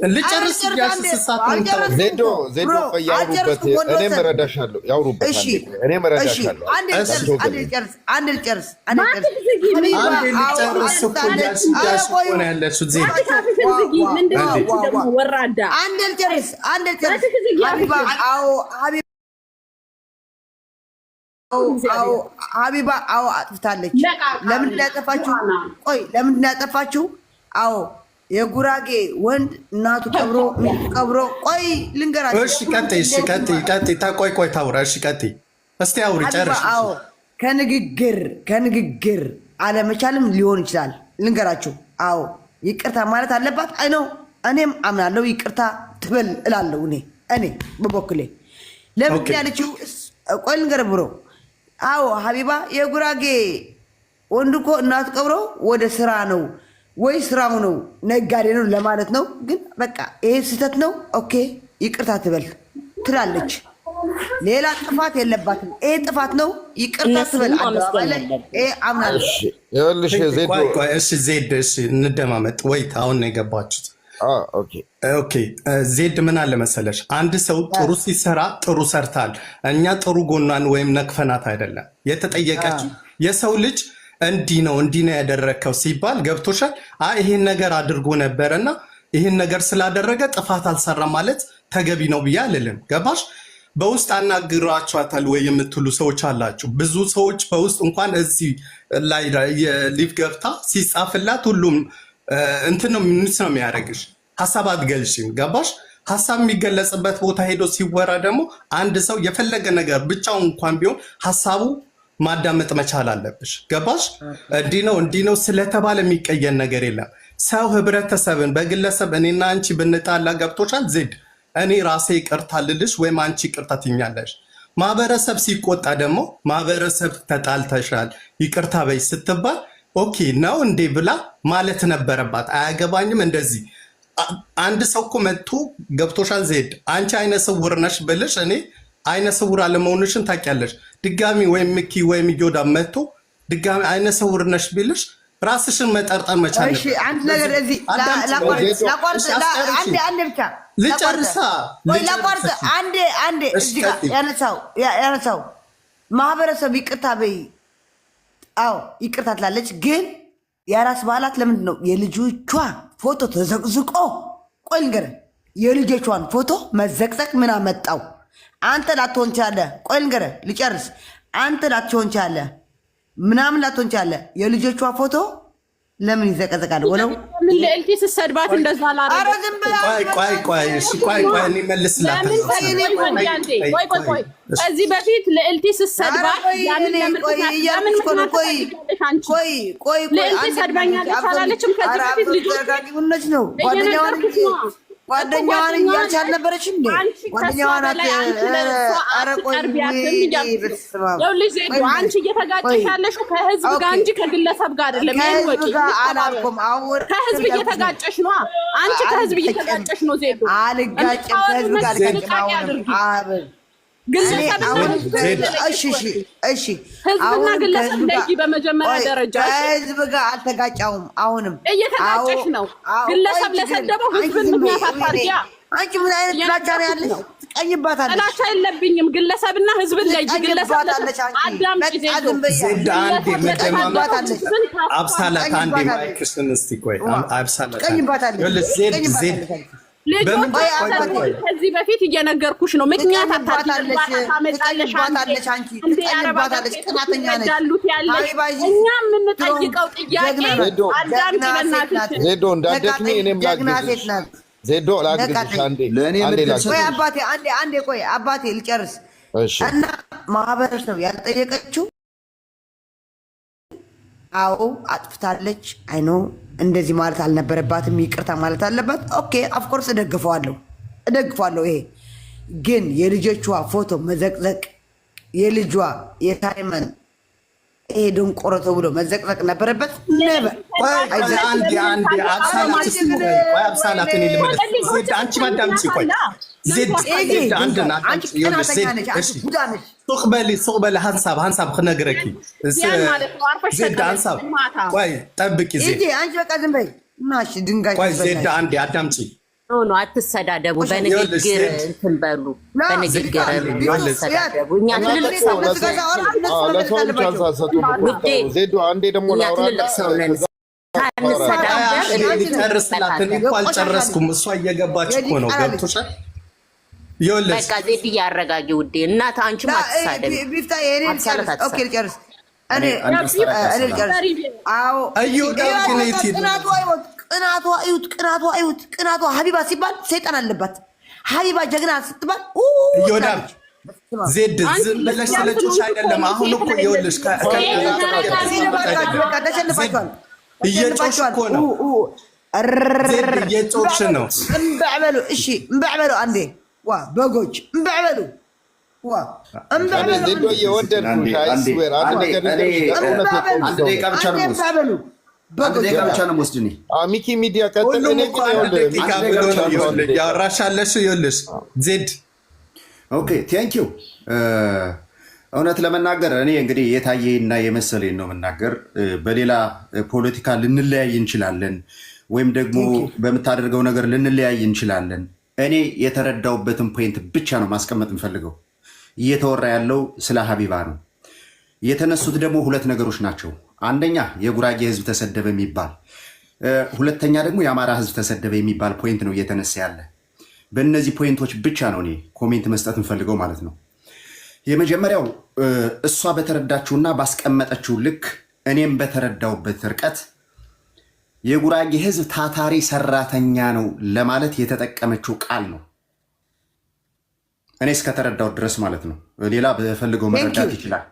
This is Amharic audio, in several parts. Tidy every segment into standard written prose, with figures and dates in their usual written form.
ልጨርስ ያስስሳት ዜዶ ያውሩበት እኔ መረዳሻለሁ ያውሩበት እኔ መረዳሻለሁ አንድ ልጨርስ ሀቢባ አዎ አጥፍታለች ለምን ያጠፋችሁ አዎ የጉራጌ ወንድ እናቱ ቀብሮ ቆይ ልንገራችሁ እሺ ቀጥይ ቆይ ታውራ እሺ ቀጥይ እስቲ አውሪ ጨርሽ አዎ ከንግግር አለመቻልም ሊሆን ይችላል ልንገራችሁ አዎ ይቅርታ ማለት አለባት አይ ነው እኔም አምናለሁ ይቅርታ ትበል እላለሁ እኔ በበኩሌ ለምን ያለችው ቆይ ልንገር ብሮ አዎ ሀቢባ የጉራጌ ወንድ እኮ እናቱ ቀብሮ ወደ ስራ ነው ወይ ስራው ነው ነጋዴ ነው ለማለት ነው ግን በቃ ይሄ ስህተት ነው ኦኬ ይቅርታ ትበል ትላለች ሌላ ጥፋት የለባትም ይሄ ጥፋት ነው ይቅርታ ትበል አምናለሁ ይኸውልሽ ዜዶ እሺ ዜድ እሺ እንደማመጥ ወይት አሁን ነው የገባችሁት ኦኬ ዜድ ምን አለ መሰለሽ አንድ ሰው ጥሩ ሲሰራ ጥሩ ሰርታል እኛ ጥሩ ጎናን ወይም ነክፈናት አይደለም የተጠየቀችው የሰው ልጅ እንዲህ ነው ያደረከው ሲባል ገብቶሻል ይሄን ነገር አድርጎ ነበርና ይሄን ነገር ስላደረገ ጥፋት አልሰራ ማለት ተገቢ ነው ብዬ አልልም ገባሽ በውስጥ አናግራችኋታል ወይ የምትሉ ሰዎች አላችሁ ብዙ ሰዎች በውስጥ እንኳን እዚህ ላይ የሊቭ ገብታ ሲጻፍላት ሁሉም እንትን ነው የሚያደርግሽ ሐሳብ አትገልጪም ገባሽ ሐሳብ የሚገለጽበት ቦታ ሄዶ ሲወራ ደግሞ አንድ ሰው የፈለገ ነገር ብቻው እንኳን ቢሆን ሐሳቡ ማዳመጥ መቻል አለብሽ ገባሽ እንዲህ ነው ስለተባለ የሚቀየን ነገር የለም ሰው ህብረተሰብን በግለሰብ እኔና አንቺ ብንጣላ ገብቶሻል ዜድ እኔ ራሴ ይቅርታ ልልሽ ወይም አንቺ ይቅርታ ትኛለሽ ማህበረሰብ ሲቆጣ ደግሞ ማህበረሰብ ተጣልተሻል ይቅርታ በይ ስትባል ኦኬ ነው እንዴ ብላ ማለት ነበረባት አያገባኝም እንደዚህ አንድ ሰው እኮ መጥቶ ገብቶሻል ዜድ አንቺ አይነ ስውር ነሽ ብልሽ እኔ አይነ ስውር አለመሆንሽን ታውቂያለሽ ድጋሚ ወይም ምኪ ወይም ይጆዳ መጥቶ ድጋሚ አይነ ስውር ነሽ ቢልሽ ራስሽን መጠርጠር መቻል እሺ አንድ ነገር እዚህ አንዴ እዚህ ጋር ያነሳው ማህበረሰብ ይቅርታ በይ አዎ ይቅርታ ትላለች ግን የራስ በዓላት ለምንድን ነው የልጆቿ ፎቶ ተዘቅዝቆ ቆይ ልንገርህ የልጆቿን ፎቶ መዘቅዘቅ ምን አመጣው አንተ ላትሆን ትችላለህ ቆይ ልንገርህ ልጨርስ አንተ ላትሆን ትችላለህ ምናምን ላትሆን ትችላለህ የልጆቿ ፎቶ ለምን ይዘቀዘቃል ወለው ምን ለልቲ ሰድባት እንደዛ አላረገም ቆይ እኔ መልስላት ቆይ እዚህ በፊት ለልቲ ሰድባት ያንን ለምን ለልቲ ሰድባኛለች አላለችም ከዚህ በፊት ልጆች ነው ጓደኛዋን እያልሽ አልነበረች እንዴ ጓደኛዋን አንቺ እየተጋጨሽ ያለሽው ከህዝብ ጋር እንጂ ከግለሰብ ጋር አይደለም ከህዝብ እየተጋጨሽ ነው አንቺ ከህዝብ እየተጋጨሽ ነው ዜዶ አልጋጭም ከህዝብ ጋር ህዝብና ግለሰብ ለጂ በመጀመሪያ ደረጃ ህዝብ ጋር አልተጋጫውም አሁንም እየተጋጨሽ ነው ግለሰብ ለሰደበው ህዝብን ምክንያት አታርጊያ አንቺ ምን አይነት ጥላቻ ነው ያለሽ ትቀኝባታለሽ ጥላቻ የለብኝም ግለሰብና ህዝብን ለጂ ግለሰብ አዳምጪ ዜድ አንዴ መደማመጥ አብሳላት አንዴ ማይክሽን እስቲ ቆይ አብሳላት ዜድ ከዚህ በፊት እየነገርኩሽ ነው ምክንያት አታርጊ ታመጣለሽ አንቺ እንዴ ያረባታለሽ ቅናተኛ ነሽ እኛ የምንጠይቀው ጥያቄ አዳምጪ በእናትሽ ዜዶ እንዳትደክሚ እኔም ላግዝሽ ዜዶ ላግዝሽ አንዴ ቆይ አባቴ አንዴ ቆይ አባቴ ልጨርስ እና ማህበረሰብ ያልጠየቀችው አዎ አጥፍታለች አይኖ እንደዚህ ማለት አልነበረባትም ይቅርታ ማለት አለባት ኦኬ ኦፍ ኮርስ እደግፋለሁ ይሄ ግን የልጆቿ ፎቶ መዘቅዘቅ የልጇ የታይመን ይሄ ደንቆሮ ተብሎ መዘቅዘቅ ነበረበት ነበር አንዴ አብሳላት እኔ ልመለስ ዜድ አንቺ ማዳምጪ ቆይ ዜድ አንድና ሱቅ በሊ ሀንሳብ ክነግረኪ ዜድ ሀንሳብ ቆይ ጠብቂ ዜድ አንቺ በቃ ዝም በይ ናሽ ድንጋይ ቆይ ዜድ አንዴ አዳምጪ ኖ አትሰዳደቡ። በንግግር እንትን በሉ። በንግግር አትሰዳደቡ። እኛ ትልልቅ ሰው ዜዶ አንዴ ደግሞ ትልልቅ ሰው ነን። ጨርስላት። እኔ እኮ አልጨረስኩም። እሷ እየገባች እኮ ነው። ገብቶሻል? ይኸውልሽ በቃ ዜድ እያረጋጊ ውዴ። እናት አንቺም አትሳደቢ። ቅናቷ ሀቢባ ሲባል ሰይጣን አለባት። ሀቢባ ጀግና ስትባል እዮዳብ ዜድ ዝም ብለሽ ስለጮሽ አይደለም። አሁን እኮ ይኸውልሽ ተሸንፋችኋል። እየጮሽ እኮ ነው። ዜድ እየጮሽ ነው። እምበዕበሉ እሺ፣ እምበዕበሉ አንዴ ዋ በጎች እምበዕበሉ ዋ ዜዶ የወደድኩሽ አይስዌር አንድ ነገር አንድ ደቂቃ ብቻ ነው ወስድኒ ሚኪ ሚዲያ ቀጥል። እኔ ያወራሻለሽ ይኸውልሽ ዜድ ኦኬ ቴንክ ዩ። እውነት ለመናገር እኔ እንግዲህ የታየና የመሰለኝ ነው የምናገር። በሌላ ፖለቲካ ልንለያይ እንችላለን፣ ወይም ደግሞ በምታደርገው ነገር ልንለያይ እንችላለን። እኔ የተረዳውበትን ፖይንት ብቻ ነው ማስቀመጥ የምፈልገው። እየተወራ ያለው ስለ ሀቢባ ነው። የተነሱት ደግሞ ሁለት ነገሮች ናቸው። አንደኛ የጉራጌ ህዝብ ተሰደበ የሚባል፣ ሁለተኛ ደግሞ የአማራ ህዝብ ተሰደበ የሚባል ፖይንት ነው እየተነሳ ያለ። በእነዚህ ፖይንቶች ብቻ ነው እኔ ኮሜንት መስጠት እንፈልገው ማለት ነው። የመጀመሪያው እሷ በተረዳችውና ባስቀመጠችው ልክ እኔም በተረዳውበት ርቀት የጉራጌ ህዝብ ታታሪ ሰራተኛ ነው ለማለት የተጠቀመችው ቃል ነው። እኔ እስከተረዳው ድረስ ማለት ነው። ሌላ በፈልገው መረዳት ይችላል።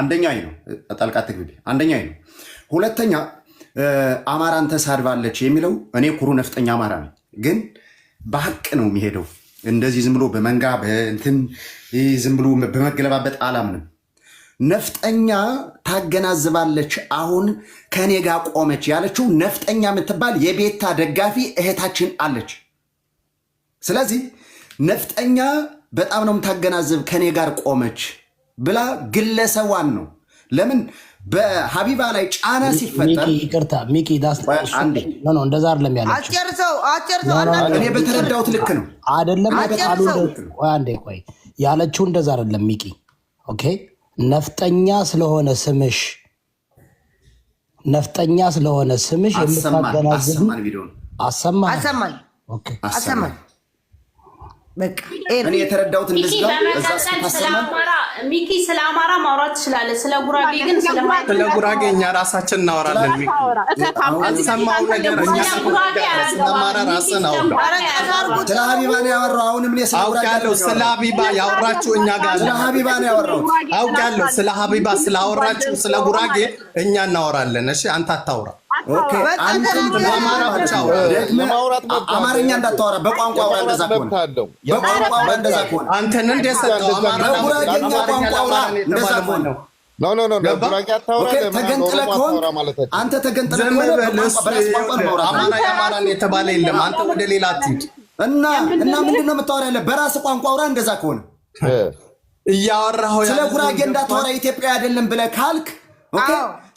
አንደኛ ነው ጣልቃ ትግቢ። አንደኛ ነው። ሁለተኛ አማራን ተሳድባለች የሚለው እኔ ኩሩ ነፍጠኛ አማራ ነኝ፣ ግን በሀቅ ነው የሚሄደው። እንደዚህ ዝም ብሎ በመንጋ በእንትን ዝም ብሎ በመገለባበጥ አላምንም። ነፍጠኛ ታገናዝባለች። አሁን ከኔ ጋር ቆመች ያለችው ነፍጠኛ የምትባል የቤታ ደጋፊ እህታችን አለች። ስለዚህ ነፍጠኛ በጣም ነው የምታገናዝብ ከኔ ጋር ቆመች ብላ ግለሰቧን ነው። ለምን በሀቢባ ላይ ጫና ሲፈጠር ይቅርታ ሚኪ እንደዛ አይደለም ያለችው። እኔ በተረዳሁት ልክ ነው አይደለም አንዴ ቆይ ያለችው እንደዛ አይደለም ሚኪ። ኦኬ ነፍጠኛ ስለሆነ ስምሽ የምታገናዝብ አሰማን። እኔ የተረዳሁት እንደዚህ ነው። ሚኪ ስለ አማራ ማውራት ትችላለህ። ስለ ጉራጌ ግን ስለ ጉራጌ እኛ ራሳችን እናወራለን። ሚኪ አልሰማው ነገር እኛ ስለ አማራ ራስን አውራ። ስለ ሀቢባ ነው ያወራው። አሁንም እኔ አውቃለሁ። ስለ ሀቢባ ያወራችሁ እኛ ጋር ስለ ሀቢባ ነው ያወራው። አውቃለሁ። ስለ ሀቢባ ስላወራችሁ ስለ ጉራጌ እኛ እናወራለን። እሺ አንተ አታውራ። ኦኬ አማርኛ እንዳታወራ በቋንቋ አውራ። እንደዛ ከሆነ በቋንቋ አውራ። እንደዛ ከሆነ አንተን እንደሰጠው አማራ በጉራጌኛ ቋንቋ አውራ። እንደዛ ከሆነ ተገንጥለ ከሆነ አንተ ተገንጥለ ከሆነ አማራ የአማራን የተባለ የለም። አንተ ወደ ሌላ አትሂድ እና ምንድነው የምታወራ ያለ? በራስ ቋንቋ አውራ። እንደዛ ከሆነ እያወራሁ ስለ ጉራጌ እንዳታወራ ኢትዮጵያ አይደለም ብለህ ካልክ ኦኬ።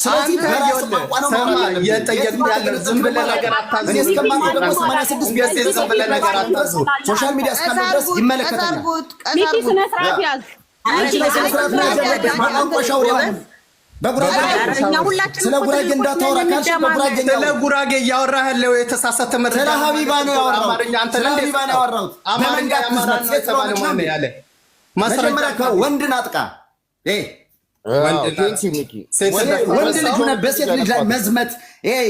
ስለዚህ በራስ ቋንቋ ነው እየጠየቅኩ ያለው። ዝም ብለህ ነገር አታዝም። እኔ እስከማውቀው ደግሞ 86 ዝም ብለህ ነገር አታዝም። ሶሻል ሚዲያ እስካለ ድረስ ይመለከታል። ሚኪ ስነ ስርዓት ያዝ። ስለ ጉራጌ እንዳታወራ ካልሽ ስለ ጉራጌ እያወራህ ያለው የተሳሳተ መረጃ። ስለ ሀቢባ ነው ያወራሁት። ስለ ሀቢባ ነው ያወራሁት። በመንጋት መስራት መጀመሪያ ወንድን አጥቃ ወንድ ልጅ ሆነ በሴት ልጅ ላይ መዝመት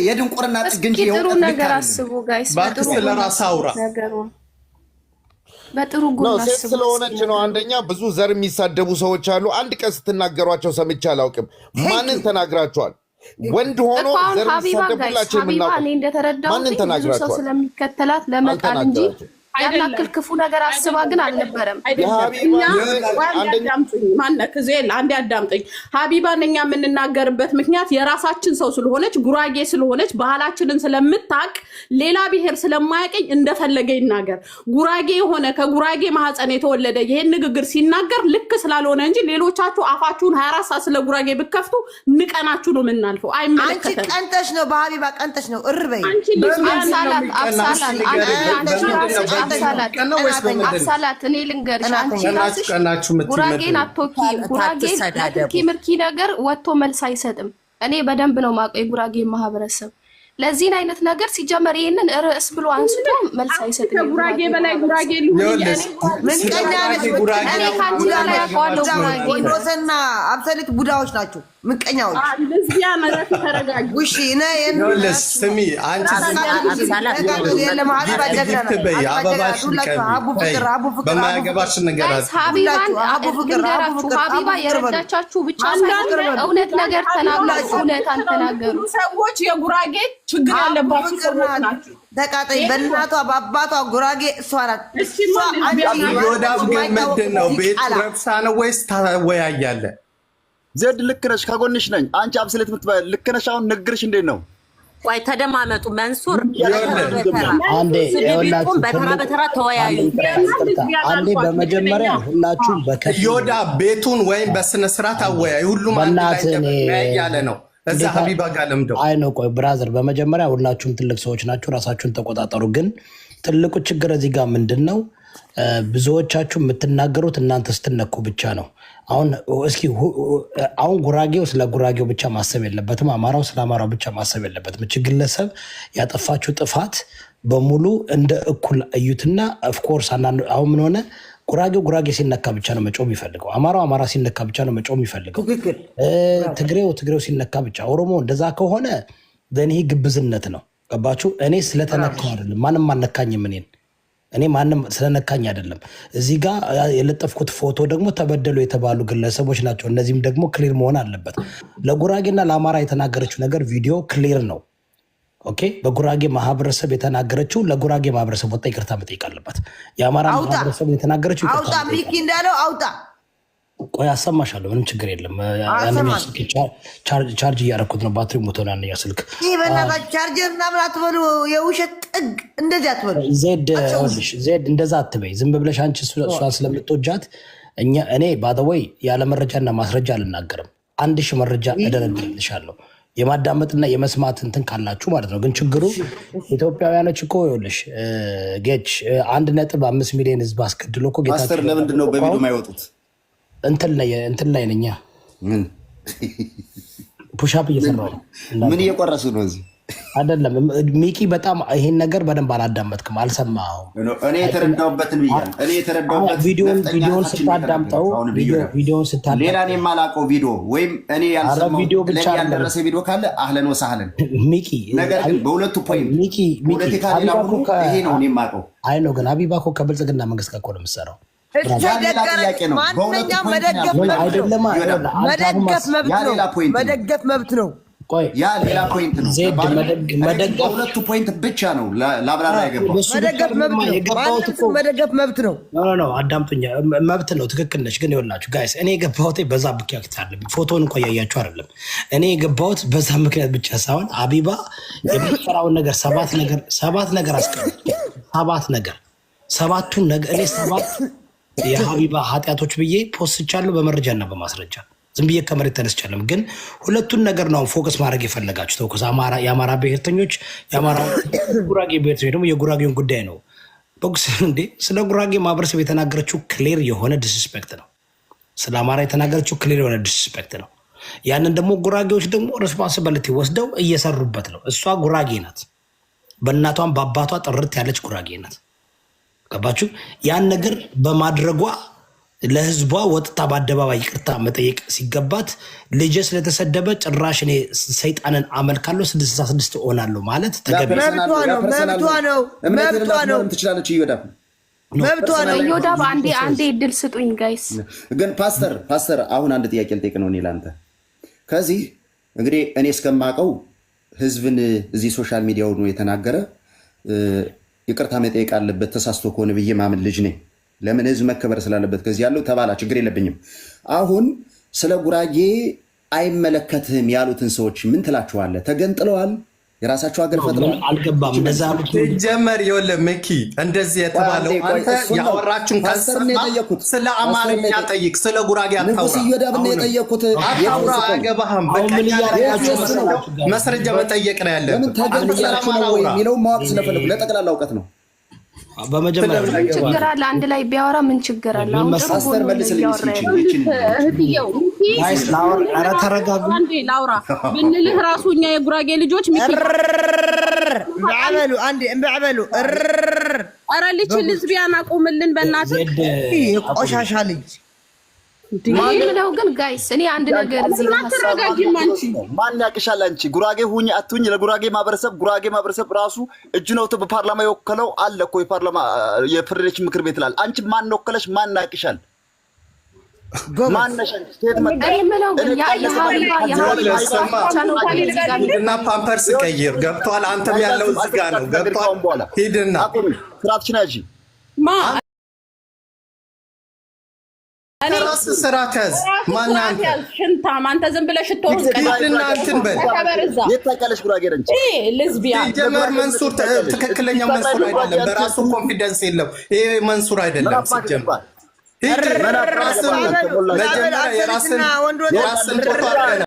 የድንቁርና ጥግ እንጂ ጥሩ ነገር አስቡ ጋይስ። ስለራስህ አውራ። በጥሩ ጎን አስቡ። ሴት ስለሆነች ነው። አንደኛ ብዙ ዘር የሚሳደቡ ሰዎች አሉ። አንድ ቀን ስትናገሯቸው ሰምቼ አላውቅም። ማንን ተናግራቸዋል? ወንድ ሆኖ ዘር የሚሳደቡላቸው የምናውቀው እኔ እንደተረዳሁት ብዙ ሰው ስለሚከተላት ለመጣል እንጂ ያናክል ክፉ ነገር አስባ ግን አልነበረም። አንዴ አዳምጠኝ። ሀቢባን እኛ የምንናገርበት ምክንያት የራሳችን ሰው ስለሆነች ጉራጌ ስለሆነች ባህላችንን ስለምታቅ ሌላ ብሔር ስለማያቀኝ እንደፈለገ ይናገር። ጉራጌ የሆነ ከጉራጌ ማህፀን የተወለደ ይሄን ንግግር ሲናገር ልክ ስላልሆነ እንጂ ሌሎቻችሁ አፋችሁን 24 ሰዓት ስለ ጉራጌ ብከፍቱ ንቀናችሁ ነው የምናልፈው። አይመለከተንም። አንቺ ቀንተሽ ነው በሀቢባ ቀንተሽ ነው እርበይ አብሳላት እኔ ልንገርሽ፣ አንቺ ራስሽ ጉራጌን አትወኪም። ጉራጌ ምርኪ ነገር ወጥቶ መልስ አይሰጥም። እኔ በደንብ ነው የማውቀው የጉራጌ ማህበረሰብ ለዚህን አይነት ነገር ሲጀመር ይሄንን ርዕስ ብሎ አንስቶ መልስ አይሰጥም። ጉራጌ በላይ ጉራጌ ሊሆን ወንዶሰና አብሰሊት ቡዳዎች ናቸው። ምቀኛዎች ለዚያ መረፍ ተረጋጊ። ውሺ ስሚ አንቺ በማያገባሽ ነገር ሀቢባ የረዳቻችሁ ብቻ ሳይሆን እውነት ነገር ተናገሩ። እውነት አልተናገሩ ሰዎች የጉራጌ ችግር ያለባቸው ሰዎች ናቸው። ተቃጠይ በእናቷ በአባቷ ጉራጌ እሷ ናት። ዮዳብ ግን ምንድን ነው ቤት ረብሳ ነው ወይስ ታወያያለ? ዜድ ልክ ነሽ፣ ከጎንሽ ነኝ። አንቺ አብስሌት የምትባል ልክ ነሽ። አሁን ንግርሽ እንዴት ነው? ቆይ ተደማመጡ። መንሱር አንዴ በተራ በተራ ተወያዩ። አንዴ በመጀመሪያ ሁላችሁም ዮዳ ቤቱን ወይም በስነ ስርዓት አወያዩ። ሁሉም ያለ ነው። እዛ ሀቢባ ጋር ለምደው አይ ነው። ቆይ ብራዘር፣ በመጀመሪያ ሁላችሁም ትልቅ ሰዎች ናችሁ፣ ራሳችሁን ተቆጣጠሩ። ግን ትልቁ ችግር እዚህ ጋር ምንድን ነው? ብዙዎቻችሁ የምትናገሩት እናንተ ስትነኩ ብቻ ነው። አሁን ጉራጌው ስለ ጉራጌው ብቻ ማሰብ የለበትም። አማራው ስለ አማራው ብቻ ማሰብ የለበትም። እቺ ግለሰብ ያጠፋችሁ ጥፋት በሙሉ እንደ እኩል እዩትና ኦፍኮርስ አሁን ምን ሆነ? ጉራጌ ሲነካ ብቻ ነው መጮም የሚፈልገው። አማራው አማራ ሲነካ ብቻ ነው መጮም የሚፈልገው። ትግሬው ሲነካ ብቻ። ኦሮሞ እንደዛ ከሆነ ለኔ ግብዝነት ነው። ገባችሁ? እኔ ስለተነካው አይደለም፣ ማንም አልነካኝም። እኔ ማንም ስለነካኝ አይደለም። እዚህ ጋር የለጠፍኩት ፎቶ ደግሞ ተበደሉ የተባሉ ግለሰቦች ናቸው። እነዚህም ደግሞ ክሊር መሆን አለበት። ለጉራጌና ለአማራ የተናገረችው ነገር ቪዲዮ ክሊር ነው። ኦኬ፣ በጉራጌ ማህበረሰብ የተናገረችው ለጉራጌ ማህበረሰብ ወጣ ይቅርታ መጠየቅ አለበት። የአማራ ማህበረሰብ የተናገረችው አውጣ ሚኪ እንዳለው አውጣ። ቆይ አሰማሻለሁ፣ ምንም ችግር የለም። ቻርጅ እያደረኩት ነው፣ ባትሪ ሞቶ ነው ያነኛ ስልክ። ይህ በእናታችሁ ቻርጀር ምናምን አትበሉ፣ የውሸት ጥግ እንደዚህ አትበሉ። ዜድ እንደዛ አትበይ፣ ዝም ብለሽ አንቺ እሷን ስለምትወጃት። እኔ ባደወይ ያለ መረጃና ማስረጃ አልናገርም። 1000 መረጃ እደረድርልሻለሁ፣ የማዳመጥና የመስማት እንትን ካላችሁ ማለት ነው። ግን ችግሩ ኢትዮጵያውያኖች እኮ ይኸውልሽ ጌች 1.5 ሚሊዮን ህዝብ አስገድሎ እኮ ጌታቸው ለምንድን ነው በቪዲዮ የማይወጡት? እንትን ላይ ነኛ ፑሻፕ እየሰራው ነው። ምን እየቆረሱ ነው እዚህ? አይደለም ሚኪ፣ በጣም ይሄን ነገር በደንብ አላዳመጥክም፣ አልሰማኸውም። እኔ የተረዳሁበትን ብያለሁ። እኔ የተረዳሁበት ቪዲዮን ስታዳምጠው ሌላ እኔ የማላውቀው ቪዲዮ ወይም እኔ ያልሰማው ለኔ ያልደረሰ ቪዲዮ ካለ አህለን ወሳህለን ሚኪ። ነገር ግን በሁለቱ ፖይንት ፖለቲካ ሌላ ሁሉ ይሄ ነው እኔ የማውቀው። አይ ነው ግን ሀቢባ እኮ ከብልጽግና መንግስት ጋር እኮ ነው የምትሰራው። መደገፍ መብት ነው። ያ ሌላ ፖይንት ነው። በሁለቱ ፖይንት ብቻ ነው ለአብራራ ያገባው። መደገፍ መብት ነው። አዳምጡኛ፣ መብት ነው። ትክክል ነች። ግን ይኸውላችሁ ጋይስ፣ እኔ የገባሁት በዛ ምክንያት አይደለም። ፎቶን እንኳ እያያችሁ አይደለም። እኔ የገባሁት በዛ ምክንያት ብቻ ሳይሆን ሀቢባ የምትሰራውን ነገር ሰባት ነገር አስቀምጥ። ሰባቱን ነገር እኔ 7 የሀቢባ ኃጢአቶች ብዬ ፖስትቻለሁ በመረጃና በማስረጃ። ዝም ብዬ ከመሬት ተነስቻለም። ግን ሁለቱን ነገር ነው ፎከስ ማድረግ የፈለጋችሁ። ተውከስ የአማራ ብሔርተኞች ጉራጌ ብሔርተኞች ደግሞ የጉራጌውን ጉዳይ ነው ቦክስ እንዴ። ስለ ጉራጌ ማህበረሰብ የተናገረችው ክሊር የሆነ ዲስስፔክት ነው። ስለ አማራ የተናገረችው ክሊር የሆነ ዲስስፔክት ነው። ያንን ደግሞ ጉራጌዎች ደግሞ ሬስፖንሲቢሊቲ ወስደው እየሰሩበት ነው። እሷ ጉራጌ ናት፣ በእናቷም በአባቷ ጥርት ያለች ጉራጌ ናት። ገባችሁ? ያን ነገር በማድረጓ ለህዝቧ ወጥታ በአደባባይ ይቅርታ መጠየቅ ሲገባት ልጄ ስለተሰደበ ጭራሽ እኔ ሰይጣንን አመልካለሁ 66 እሆናለሁ ማለት ተገቢ መብቷ ነው። ዮዳብ አንዴ እድል ስጡኝ ጋይስ። ግን ፓስተር አሁን አንድ ጥያቄ ልጠይቅ ነው እኔ ላንተ። ከዚህ እንግዲህ እኔ እስከማውቀው ህዝብን እዚህ ሶሻል ሚዲያው ነው የተናገረ ይቅርታ መጠየቅ አለበት ተሳስቶ ከሆነ ብዬ ማምን ልጅ ነኝ። ለምን ህዝብ መከበር ስላለበት ከዚህ ያለው ተባላ ችግር የለብኝም። አሁን ስለ ጉራጌ አይመለከትህም ያሉትን ሰዎች ምን ትላችኋለህ? ተገንጥለዋል፣ የራሳቸው ሀገር ፈጥረዋል። አልገባም እንደዛ ጀመር ይኸውልህ ሚኪ እንደዚህ የተባለው አንተ ያወራችሁን ስለ አማርኛ ጠይቅ፣ ስለ ጉራጌ አታውራ። የጠየኩት አታውራ፣ አያገባህም። መስረጃ መጠየቅ ነው ያለብህ። ለምን ተገንጥላችሁ ነው የሚለው ማወቅ ስለፈለኩ ለጠቅላላ እውቀት ነው። በመጀመሪያ ምን ችግር አለ? አንድ ላይ ቢያወራ ምን ችግር አለ? ማስተር መልስልኝ ኧረ ተረጋጉ። ላውራ ብንልህ ራሱ እኛ የጉራጌ ልጆች እምበሉ አንዴ እምበሉ ኧረ ልጅ ልዝቢያን አቁምልን በእናትህ ቆሻሻ ልጅ ምንለው ግን ጋይስ እኔ አንድ ነገር እዚህ ማን ያቅሻል? አንቺ ጉራጌ ሁኝ አትሁኝ ለጉራጌ ማህበረሰብ ራሱ እጁ ነው በፓርላማ የወከለው አለ እኮ የፓርላማ የፌዴሬሽን ምክር ቤት ላል አንቺ ማን ወከለሽ? ማን ያቅሻል? ማን ነሽ? ሂድና ፓምፐርስ ቀይር። ገብቷል። አንተም ያለው እዚህ ጋር ነው። ገብቷል። ሂድና ስራትሽን ያዢ። ራስ ስራ ከዝ ማን አንተ ሽንታም አንተ ዝም ብለህ ሽቶ ሂድና እንትን በል። የት ታውቂያለሽ? ጉራጌ ነኝ ልዝቢያን ጀመር መንሱር ትክክለኛ መንሱር አይደለም። በራሱ ኮንፊደንስ የለው። ይሄ መንሱር አይደለም ሲጀመር ሂድ ራስን መጀመሪያ የራስን ፎቶ አድርገህ